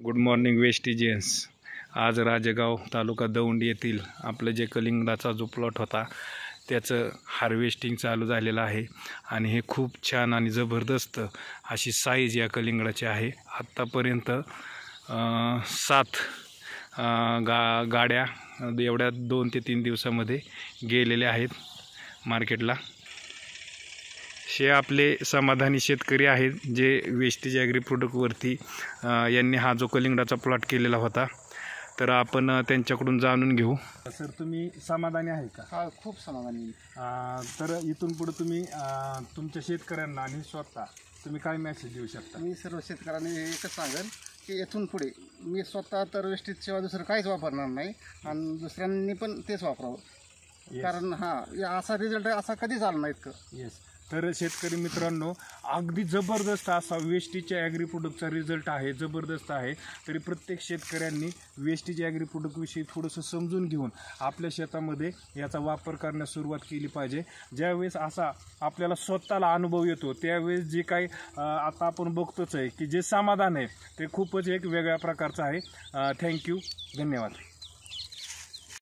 Good morning वेस्टिजियन्स। आज राजेगाव तालुका दौंड येथील आपलं जे कलिंगडाचा जो प्लॉट होता त्याचं हार्वेस्टिंग चालू झालेलं आहे आणि हे खूप छान आणि ज़बरदस्त अशी साईज या कलिंगडाची आहे। आत्तापर्यंत 7 गाड्या एवढ्या 2 ते 3 दिवसामध्ये गेलेल्या आहेत मार्केटला। हे आपले समाधानी शेतकरी आहेत जे वेस्टेज ॲग्री प्रोडक्टवरती यांनी हा जो कलिंगडाचा प्लॉट केलेला होता, तर आपण त्यांच्याकडून जाणून घेऊ। सर, तुम्ही समाधानी आहे का? हा, खूप समाधानी। तर इथून पुढे तुम्ही तुमच्या शेतकऱ्यांना आणि स्वतः तुम्ही काय मेसेज देऊ शकता? मी सर्व शेतकऱ्यांना एकच सांगेन की इथून पुढे मी स्वतः तर वेस्टेज शिवाय दुसरं काहीच वापरणार नाही आणि दुसऱ्यांनी पण तेच वापरावं। कारण असा रिझल्ट असा कधीच आला नाही इतकं। येस। तर शेतकरी मित्रांनो, अगदी ज़बरदस्त असा वेस्टेज ॲग्री प्रोडक्टचा रिझल्ट आहे, ज़बरदस्त आहे। तरी प्रत्येक शेतकऱ्यांनी वेस्टेज ॲग्री प्रोडक्टविषयी थोडंसं समजून घेऊन आपल्या शेतामध्ये याचा वापर करण्यास सुरुवात केली पाहिजे। ज्यावेळेस असा आपल्याला स्वतःला अनुभव येतो त्यावेळेस जे काही आता आपण बघतोच आहे की जे समाधान आहे ते खूपच एक वेगळ्या प्रकारचं आहे। थँक्यू, धन्यवाद।